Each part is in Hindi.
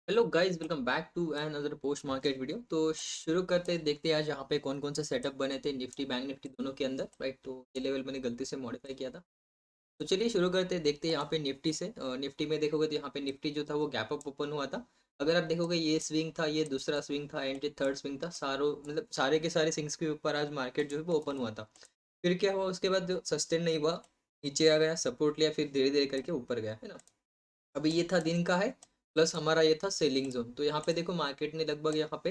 Hello guys, welcome back to another post market video. तो शुरू करते हैं, देखते हैं आज यहाँ पे कौन कौन से सेटअप बने थे निफ्टी बैंक निफ्टी दोनों के अंदर। राइट, तो ये लेवल मैंने गलती से मॉडिफाई किया था। तो चलिए शुरू करते हैं, देखते हैं यहाँ पे निफ्टी से। निफ्टी में देखोगे तो यहाँ पे निफ्टी जो था वो गैप अप ओपन हुआ था। अगर आप देखोगे ये स्विंग था, ये दूसरा स्विंग था एंड ये थर्ड स्विंग था। सारों मतलब सारे के सारे स्विंग्स के ऊपर आज मार्केट जो है वो ओपन हुआ था। फिर क्या हुआ, उसके बाद जो सस्टेन नहीं हुआ, नीचे आ गया, सपोर्ट लिया, फिर धीरे धीरे करके ऊपर गया, है ना। अभी ये था दिन का है, प्लस हमारा ये था सेलिंग जोन। तो यहाँ पे देखो मार्केट ने लगभग यहाँ पे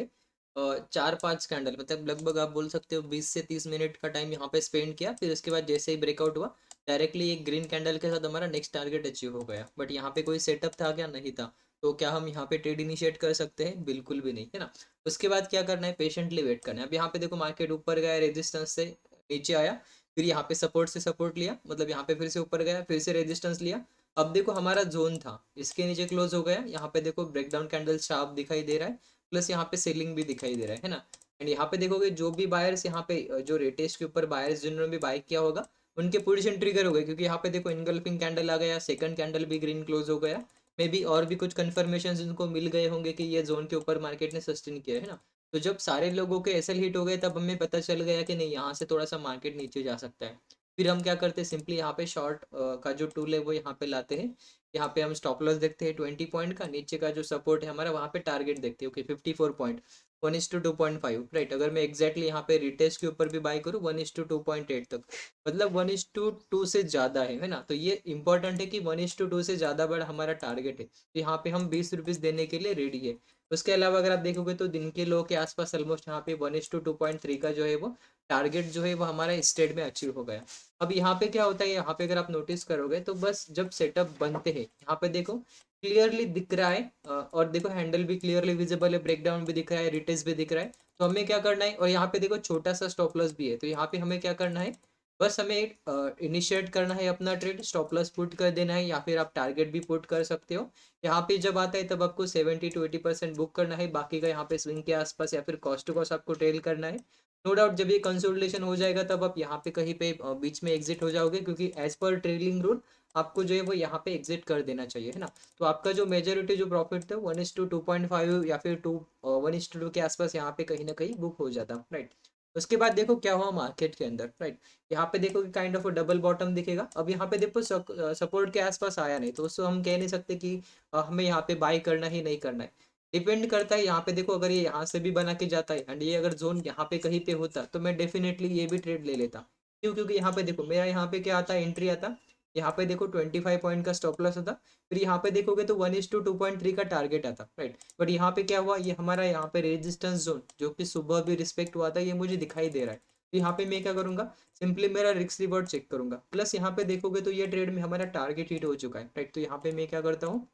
4-5 कैंडल, मतलब लगभग आप बोल सकते हो 20 से 30 मिनट का टाइम यहाँ पे स्पेंड किया। फिर उसके बाद जैसे ही ब्रेकआउट हुआ, डायरेक्टली एक ग्रीन कैंडल के साथ हमारा नेक्स्ट टारगेट अचीव हो गया। बट यहाँ पे कोई सेटअप था क्या? नहीं था। तो क्या हम यहाँ पे ट्रेड इनिशिएट कर सकते हैं? बिल्कुल भी नहीं, है ना। उसके बाद क्या करना है? पेशेंटली वेट करना है। अब यहाँ पे देखो मार्केट ऊपर गया, रेजिस्टेंस से नीचे आया, फिर यहाँ पे सपोर्ट से सपोर्ट लिया, मतलब यहाँ पे फिर से ऊपर गया, फिर से रेजिस्टेंस लिया। अब देखो हमारा जोन था, इसके नीचे क्लोज हो गया। यहाँ पे देखो ब्रेकडाउन कैंडल शार्प दिखाई दे रहा है, प्लस यहाँ पे सेलिंग भी दिखाई दे रहा है ना। एंड यहाँ पे देखोगे जो भी बायर्स यहाँ पे जो रेटेस्ट के ऊपर बायर्स जिन्होंने भी बाय किया होगा, उनके पोजीशन ट्रिगर हो गए, क्योंकि यहाँ पे देखो इनगल्फिंग कैंडल आ गया, सेकंड कैंडल भी ग्रीन क्लोज हो गया। मे बी और भी कुछ कन्फर्मेशन उनको मिल गए होंगे कि ये जोन के ऊपर मार्केट ने सस्टेन किया है ना। तो जब सारे लोगों के एसएल हिट हो गए, तब हमें पता चल गया कि नहीं, यहाँ से थोड़ा सा मार्केट नीचे जा सकता है। फिर हम क्या करते हैं, सिंपली यहाँ पे शॉर्ट का जो टूल है वो यहाँ पे लाते हैं। यहाँ पे हम स्टॉप लॉस देखते हैं 20 पॉइंट का, नीचे का जो सपोर्ट है हमारा वहाँ पे टारगेट देखते हैं। Okay, 54 point, 1:2.5। राइट, अगर मैं एग्जैक्टली यहाँ पे रिटेस्ट के ऊपर भी बाय करूँ 1:2.8 तक, मतलब 1:2 से ज़्यादा है ना। तो ये इंपॉर्टेंट है कि 1:2 से ज़्यादा बड़ा हमारा टारगेट है, तो यहाँ पे हम 20 रुपीज़ देने के लिए रेडी है। उसके अलावा अगर आप देखोगे तो दिन के लो के आसपास ऑलमोस्ट यहाँ पे 1:2.3 का जो है वो टारगेट जो है वो हमारा स्टेट में अचीव हो गया। अब यहाँ पे क्या होता है, यहाँ पे अगर आप नोटिस करोगे तो बस जब सेटअप बनते हैं, यहाँ पे देखो क्लियरली दिख रहा है, और देखो हैंडल भी क्लियरली विजिबल है, ब्रेकडाउन भी दिख रहा है, रिटेस्ट भी दिख रहा है। तो हमें क्या करना है, और यहाँ पे देखो छोटा सा स्टॉप लॉस भी है, तो यहाँ पे हमें क्या करना है, बस हमें इनिशिएट करना है अपना ट्रेड, स्टॉप लॉस पुट कर देना है, या फिर आप टारगेट भी पुट कर सकते हो। यहाँ पे जब आता है तब आपको 70 to 80% बुक करना है, बाकी का यहाँ पे स्विंग के आसपास या फिर कॉस्ट टू कॉस्ट आपको ट्रेल करना है। नो डाउट जब ये कंसोलिडेशन हो जाएगा तब आप यहाँ पे कहीं पे बीच में एग्जिट हो जाओगे, क्योंकि एज पर ट्रेलिंग रूल आपको जो है वो यहाँ पे एग्जिट कर देना चाहिए, है ना। तो आपका जो मेजोरिटी जो प्रॉफिट था 1:2.5 या फिर 1:2 के आसपास यहाँ पे कहीं ना कहीं बुक हो जाता। राइट, उसके बाद देखो क्या हुआ मार्केट के अंदर। राइट, यहाँ पे देखो कि काइंड ऑफ डबल बॉटम दिखेगा। अब यहाँ पे देखो सपोर्ट के आसपास आया नहीं, तो उसको हम कह नहीं सकते कि हमें यहाँ पे बाई करना ही नहीं करना है। डिपेंड करता है। यहाँ पे देखो अगर ये यहाँ से भी बना के जाता है एंड ये अगर जोन यहाँ पे कहीं पे होता, तो मैं डेफिनेटली ये भी ट्रेड ले लेता। क्यों? क्योंकि यहाँ पे देखो मेरा यहाँ पे क्या आता है, एंट्री आता, यहाँ पे देखो 25 पॉइंट का स्टॉप लॉस आता, फिर यहाँ पे देखोगे तो 1:2.3 का टारगेट आता। राइट, बट यहाँ पे क्या हुआ, ये हमारा यहाँ पे रेजिस्टेंस जोन जो कि सुबह भी रिस्पेक्ट हुआ था, ये मुझे दिखाई दे रहा है। तो यहाँ पे मैं क्या करूंगा, सिंपली मेरा रिस्क रिवॉर्ड चेक करूंगा। प्लस यहाँ पे देखोगे तो ये ट्रेड में हमारा टारगेट हिट हो चुका है। राइट, तो यहाँ पे मैं क्या करता हूँ,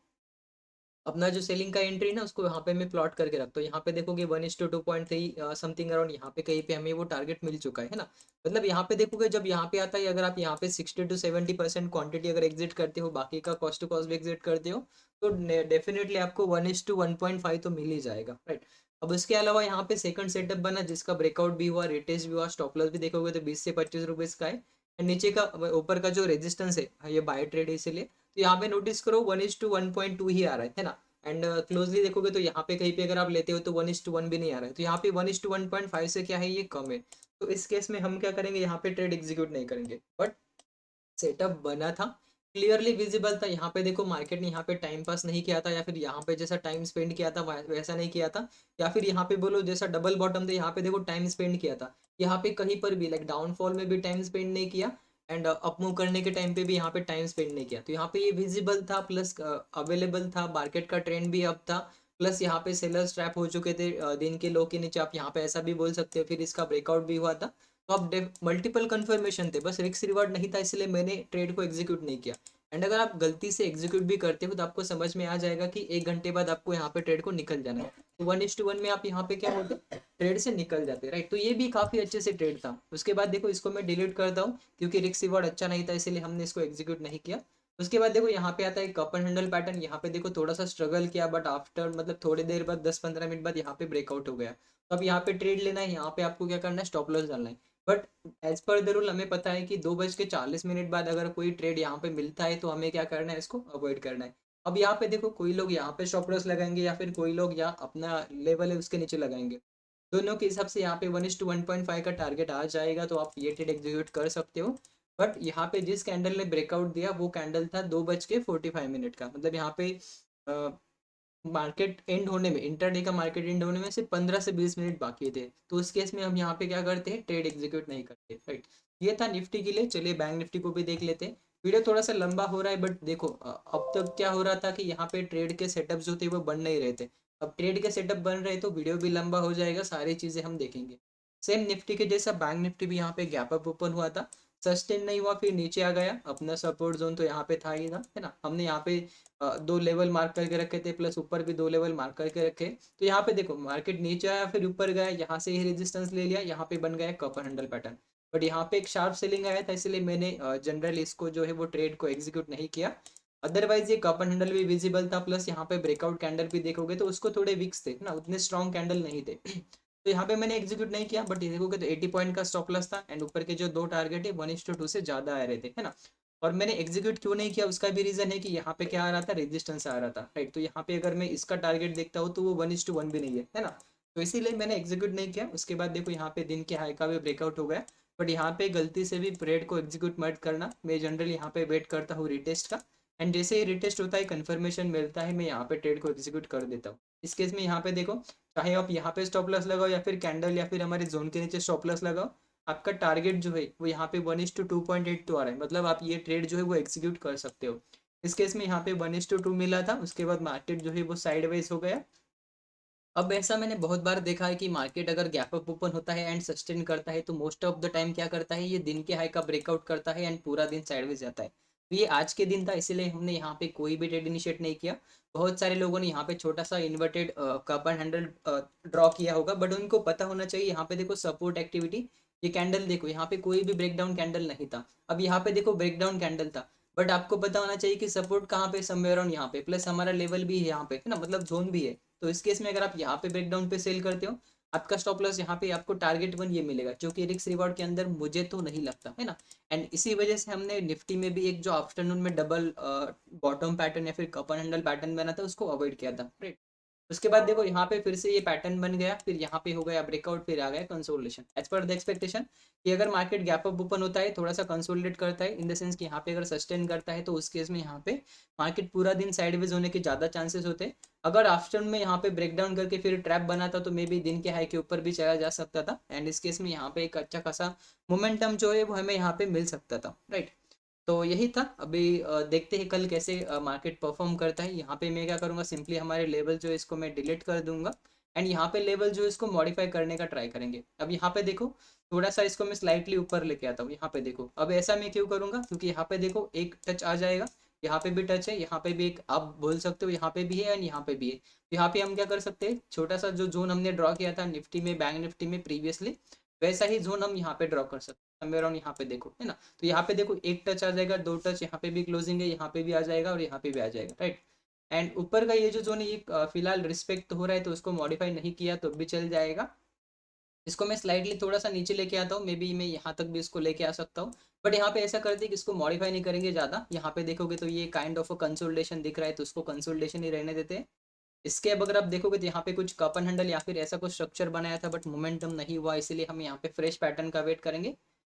अपना जो सेलिंग का एंट्री ना उसको यहाँ पे मैं प्लॉट करके रखता हूँ। यहाँ पे देखोगे 1:2.3 समथिंग अराउंड, यहाँ पे कहीं पे हमें वो टारगेट मिल चुका है ना। मतलब यहाँ पे देखोगे जब यहाँ पे आता है, अगर आप यहाँ पे 60 to 70% क्वांटिटी अगर एग्जिट करते हो, बाकी का कॉस्ट टू कॉस्ट भी एग्जिट करते हो, तो डेफिनेटली आपको 1:1.5 तो मिल ही जाएगा। राइट, अब उसके अलावा यहाँ पे सेकंड सेटअप बना जिसका ब्रेकआउट भी हुआ, रिटेस्ट भी हुआ, स्टॉप लॉस भी देखोगे तो 20 से 25 रुपीज का है। And नीचे का ऊपर का जो रेजिस्टेंस है ये बाय ट्रेड है इसीलिए। तो यहाँ पे नोटिस करो 1:1.2 ही आ रहा है ना। एंड क्लोजली देखोगे तो यहाँ पे कहीं पे अगर आप लेते हो तो 1:1 भी नहीं आ रहा है, तो यहाँ पे 1:1.5 से क्या है, ये कम है। तो इस केस में हम क्या करेंगे, यहाँ पे ट्रेड एग्जीक्यूट नहीं करेंगे। बट सेटअप बना था, क्लियरली विजिबल था। यहाँ पे देखो मार्केट ने यहाँ पे टाइम पास नहीं किया था, या फिर यहाँ पे जैसा टाइम स्पेंड किया था वैसा नहीं किया था, या फिर यहाँ पे बोलो जैसा डबल बॉटम था यहाँ पे देखो टाइम स्पेंड किया था। यहाँ पे कहीं पर भी लाइक डाउनफॉल में भी टाइम स्पेंड नहीं किया, एंड अप मूव करने के टाइम पे भी यहाँ पे टाइम स्पेंड नहीं किया। तो यहाँ पे ये विजिबल था, प्लस अवेलेबल था, मार्केट का ट्रेंड भी अप था, प्लस यहाँ पे सेलर्स ट्रैप हो चुके थे दिन के लो के नीचे, आप यहाँ पे ऐसा भी बोल सकते हो। फिर इसका ब्रेकआउट भी हुआ था। तो अब मल्टीपल कंफर्मेशन थे, बस रिस्क रिवार्ड नहीं था, इसलिए मैंने ट्रेड को एग्जीक्यूट नहीं किया। एंड अगर आप गलती से एग्जीक्यूट भी करते हो तो आपको समझ में आ जाएगा कि 1 घंटे बाद आपको यहाँ पे ट्रेड को निकल जाना है। तो 1:1 में आप यहाँ पे क्या होते, ट्रेड से निकल जाते। राइट, तो ये भी काफी अच्छे से ट्रेड था। उसके बाद देखो इसको मैं डिलीट करता हूँ, क्योंकि रिस्क रिवार्ड अच्छा नहीं था, इसलिए हमने इसको एग्जीक्यूट नहीं किया। उसके बाद देखो यहाँ पे आता है कप एंड हैंडल पैटर्न। यहाँ पे देखो थोड़ा सा स्ट्रगल किया, बट आफ्टर मतलब थोड़ी देर बाद 10-15 मिनट बाद यहाँ पे ब्रेकआउट हो गया। तो अब यहाँ पे ट्रेड लेना है, यहाँ पे आपको क्या करना है, स्टॉप लॉस डालना है। But as per the rule हमें पता है कि 2:40 बाद अगर कोई ट्रेड यहाँ पे मिलता है तो हमें क्या करना है, इसको अवॉइड करना है। अब यहाँ पे देखो कोई लोग यहाँ पे स्टॉप लॉस लगाएंगे या फिर कोई लोग यहाँ अपना लेवल है उसके नीचे लगाएंगे। दोनों के हिसाब से यहाँ पे 1:1.5 का टारगेट आ जाएगा तो आप ये ट्रेड एग्जीक्यूट कर सकते हो। बट यहाँ पे जिस कैंडल ने ब्रेकआउट दिया वो कैंडल था 2:45 का, मतलब यहाँ पे मार्केट एंड होने में, इंटरडे का मार्केट एंड होने में सिर्फ 15 से 20 मिनट बाकी थे। तो उस केस में हम यहाँ पे क्या करते हैं, ट्रेड एग्जीक्यूट नहीं करते, राइट। ये था निफ्टी के लिए। चलिए बैंक निफ्टी को भी देख लेते हैं। वीडियो थोड़ा सा लंबा हो रहा है बट देखो अब तक क्या हो रहा था कि यहाँ पे ट्रेड के सेटअप जो थे वो बन नहीं रहे थे। अब ट्रेड के सेटअप बन रहे तो वीडियो भी लंबा हो जाएगा, सारी चीज़ें हम देखेंगे। सेम निफ्टी के जैसा बैंक निफ्टी भी यहाँ पे गैप अप ओपन हुआ था, सस्टेन नहीं हुआ, फिर नीचे आ गया। अपना सपोर्ट जोन तो यहाँ पे था ही था, है ना। हमने यहाँ पे 2 लेवल मार्क करके रखे थे, प्लस ऊपर भी 2 लेवल मार्क करके रखे। तो यहाँ पे देखो मार्केट नीचे आया फिर ऊपर गया, यहाँ से ही रेजिस्टेंस ले लिया, यहाँ पे बन गया कपर हैंडल पैटर्न। बट यहाँ पे एक शार्प सेलिंग आया था, इसलिए मैंने जनरल इसको जो है वो ट्रेड को एग्जीक्यूट नहीं किया। अदरवाइज ये कपर हैंडल भी विजिबल था, प्लस यहाँ पे ब्रेकआउट कैंडल भी देखोगे तो उसको थोड़े वीक्स थे ना, उतने स्ट्रॉन्ग कैंडल नहीं थे। तो यहाँ पे मैंने एग्जीक्यूट नहीं किया, बट ये देखोगे तो 80 पॉइंट का स्टॉप लॉस था एंड ऊपर के जो दो टारगेट है 1:2 से ज्यादा आ रहे थे, है ना। और मैंने एग्जीक्यूट क्यों नहीं किया उसका भी रीजन है कि यहाँ पे क्या आ रहा था, रेजिस्टेंस आ रहा था, राइट। तो यहाँ पे अगर मैं इसका टारगेट देखता हूँ तो वो 1:1 भी नहीं है ना। तो इसीलिए मैंने एग्जीक्यूट नहीं किया। उसके बाद देखो यहाँ पे दिन के हाई का भी ब्रेकआउट हो गया। बट यहाँ पे गलती से भी ट्रेड को एग्जीक्यूट मत करना। मैं जनरली यहाँ पे वेट करता हूँ रिटेस्ट का, एंड जैसे ही रिटेस्ट होता है कंफर्मेशन मिलता है मैं यहाँ पे ट्रेड को एग्जीक्यूट कर देता हूँ। इस केस में यहाँ पे देखो, चाहे आप यहाँ पे स्टॉप लॉस लगाओ या फिर कैंडल या फिर हमारे जोन के नीचे स्टॉप लॉस लगाओ, आपका टारगेट जो है वो यहाँ पे 1:2.82 आ रहा है, मतलब आप ये ट्रेड जो है वो एग्जीक्यूट कर सकते हो। इस केस में यहाँ पे 1:2 मिला था, उसके बाद मार्केट जो है वो साइडवेज हो गया। अब ऐसा मैंने बहुत बार देखा है कि मार्केट अगर गैप अप ओपन होता है एंड सस्टेन करता है तो मोस्ट ऑफ द टाइम क्या करता है, ये दिन के हाई का ब्रेकआउट करता है एंड पूरा दिन साइडवेज जाता है। तो ये आज के दिन था, इसीलिए हमने यहाँ पे कोई भी ट्रेड इनिशिएट नहीं किया। बहुत सारे लोगों ने यहाँ पे छोटा सा inverted cup and handle draw किया होगा, बट उनको पता होना चाहिए यहाँ पे देखो सपोर्ट एक्टिविटी। ये कैंडल देखो, यहाँ पे कोई भी ब्रेकडाउन कैंडल नहीं था। अब यहाँ पे देखो ब्रेकडाउन कैंडल था, बट आपको पता होना चाहिए कि सपोर्ट कहाँ पे, समवेयर ऑन यहाँ पे, प्लस हमारा लेवल भी है यहाँ पे, है ना, मतलब जोन भी है। तो इस केस में अगर आप यहाँ पे ब्रेकडाउन पे सेल करते हो, आपका स्टॉप लॉस यहाँ पे आपको टारगेट 1 ये मिलेगा, जो कि रिस्क रिवॉर्ड के अंदर मुझे तो नहीं लगता, है ना। एंड इसी वजह से हमने निफ्टी में भी एक जो आफ्टरनून में डबल बॉटम पैटर्न या फिर कपर हैंडल पैटर्न बना था उसको अवॉइड किया था, राइट। उसके बाद देखो यहाँ पे फिर से ये पैटर्न बन गया, फिर यहाँ पे हो गया ब्रेकआउट, फिर आ गया consolidation as per the expectation. कि अगर मार्केट गैप अप ओपन होता है, थोड़ा सा कंसोलिडेट करता है, इन द सेंस कि यहाँ पे अगर सस्टेन करता है तो उस केस में यहाँ पे मार्केट पूरा दिन साइडवेज होने के ज़्यादा चांसेस होते हैं। अगर आफ्टरनून में यहाँ पे ब्रेकडाउन करके फिर ट्रैप बना था तो मे बी दिन के हाई के ऊपर भी चला जा सकता था, एंड इस केस में यहाँ पे एक अच्छा खासा मोमेंटम जो है वो हमें यहाँ पे मिल सकता था, राइट। तो यही था। अभी देखते हैं कल कैसे मार्केट परफॉर्म करता है। यहाँ पे मैं क्या करूँगा, सिंपली हमारे लेवल जो है इसको मैं डिलीट कर दूंगा, एंड यहाँ पे लेवल जो है इसको मॉडिफाई करने का ट्राई करेंगे। अब यहाँ पे देखो थोड़ा सा इसको मैं स्लाइटली ऊपर लेके आता हूँ, यहाँ पे देखो। अब ऐसा मैं क्यों करूँगा, क्योंकि यहाँ पे देखो एक टच आ जाएगा, यहाँ पे भी टच है, यहाँ पे भी एक आप बोल सकते हो, यहाँ पे भी है एंड यहाँ पे भी है। तो यहाँ पे हम क्या कर सकते हैं, छोटा सा जो जोन हमने ड्रॉ किया था निफ्टी में, बैंक निफ्टी में प्रीवियसली, वैसा ही जोन हम यहाँ पे ड्रॉ कर सकते हैं। समवेयर अराउंड यहाँ पे देखो, है ना। तो यहाँ पे देखो एक टच आ जाएगा, दो टच, यहाँ पे भी क्लोजिंग है, यहाँ पे भी आ जाएगा और यहाँ पे भी आ जाएगा, राइट। एंड ऊपर का ये जो जोन है ये फिलहाल रिस्पेक्ट हो रहा है, तो उसको मॉडिफाई नहीं किया तो भी चल जाएगा। इसको मैं स्लाइडली थोड़ा सा नीचे लेके आता हूँ, मे बी मैं यहाँ तक भी इसको लेके आ सकता हूँ। बट यहाँ पे ऐसा करते हैं कि इसको मॉडिफाई नहीं करेंगे ज़्यादा। यहाँ पे देखोगे तो ये काइंड ऑफ अ कंसोलिडेशन दिख रहा है, तो उसको कंसोलिडेशन ही रहने देते हैं। इसके अब अगर आप देखोगे तो यहाँ पे कुछ कपन हैंडल या फिर ऐसा कुछ स्ट्रक्चर बनाया था बट मोमेंटम नहीं हुआ, इसीलिए हम यहाँ पे फ्रेश पैटर्न का वेट करेंगे।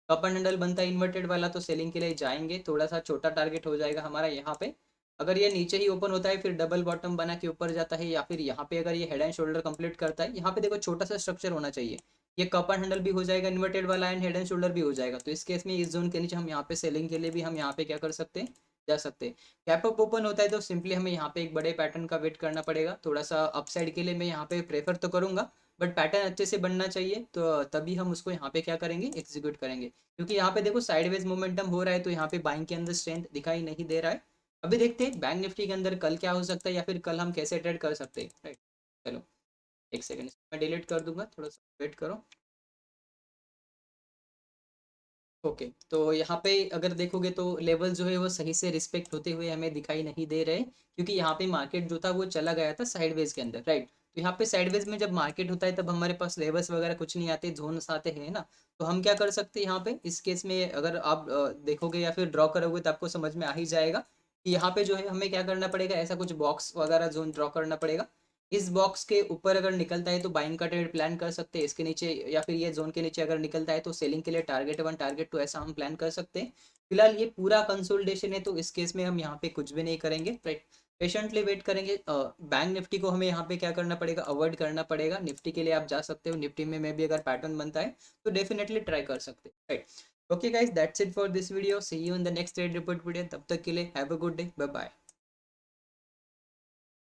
कपन हैंडल बनता है इन्वर्टेड वाला तो सेलिंग के लिए जाएंगे, थोड़ा सा छोटा टारगेट हो जाएगा हमारा यहाँ पे। अगर ये नीचे ही ओपन होता है फिर डबल बॉटम बना के ऊपर जाता है, या फिर यहाँ पे अगर ये हेड एंड शोल्डर कंप्लीट करता है, यहाँ पे देखो छोटा सा स्ट्रक्चर होना चाहिए। ये कपन हैंडल भी हो जाएगा इन्वर्टेड वाला एंड हेड एंड शोल्डर भी हो जाएगा, तो इस केस में इस जोन के नीचे हम यहाँ पे सेलिंग के लिए भी हम यहाँ पे क्या कर सकते हैं, जा सकते हैं। गैप अप ओपन होता है तो सिंपली हमें यहाँ पे एक बड़े पैटर्न का वेट करना पड़ेगा। थोड़ा सा अपसाइड के लिए मैं यहाँ पे प्रेफर तो करूँगा, बट पैटर्न अच्छे से बनना चाहिए, तो तभी हम उसको यहाँ पे क्या करेंगे, एग्जीक्यूट करेंगे। क्योंकि यहाँ पे देखो साइडवेज मोमेंटम हो रहा है, तो यहाँ पे बाइंग के अंदर स्ट्रेंथ दिखाई नहीं दे रहा है। अभी देखते हैं बैंक निफ्टी के अंदर कल क्या हो सकता है, या फिर कल हम कैसे ट्रेड कर सकते हैं, राइट। चलो एक सेकंड मैं डिलीट कर दूंगा, थोड़ा सा वेट करो। ओके, तो यहाँ पे अगर देखोगे तो लेवल जो है वो सही से रिस्पेक्ट होते हुए हमें दिखाई नहीं दे रहे, क्योंकि यहाँ पे मार्केट जो था वो चला गया था साइडवेज के अंदर, राइट। तो यहाँ पे साइडवेज में जब मार्केट होता है तब हमारे पास लेवल्स वगैरह कुछ नहीं आते, जोन्स आते हैं ना। तो हम क्या कर सकते हैं यहाँ पे, इस केस में अगर आप देखोगे या फिर ड्रॉ करोगे तो आपको समझ में आ ही जाएगा। कि यहाँ पे जो है हमें क्या करना पड़ेगा, ऐसा कुछ बॉक्स वगैरह जोन ड्रॉ करना पड़ेगा। इस बॉक्स के ऊपर अगर निकलता है तो बाइंग का ट्रेड प्लान कर सकते हैं, इसके नीचे या फिर ये जोन के नीचे अगर निकलता है तो सेलिंग के लिए टारगेट 1 टारगेट 2 ऐसा हम प्लान कर सकते हैं। फिलहाल ये पूरा कंसोलिडेशन है तो इस केस में हम यहाँ पे कुछ भी नहीं करेंगे, राइट। पेशेंटली वेट करेंगे। बैंक निफ्टी को हमें यहाँ पे क्या करना पड़ेगा, अवॉइड करना पड़ेगा। निफ्टी के लिए आप जा सकते हो, निफ्टी में भी अगर पैटर्न बनता है तो डेफिनेटली ट्राई कर सकते हैं, right. Okay guys, that's it for this video. See you in the next trade report video. तब तक के लिए have a good day, bye bye.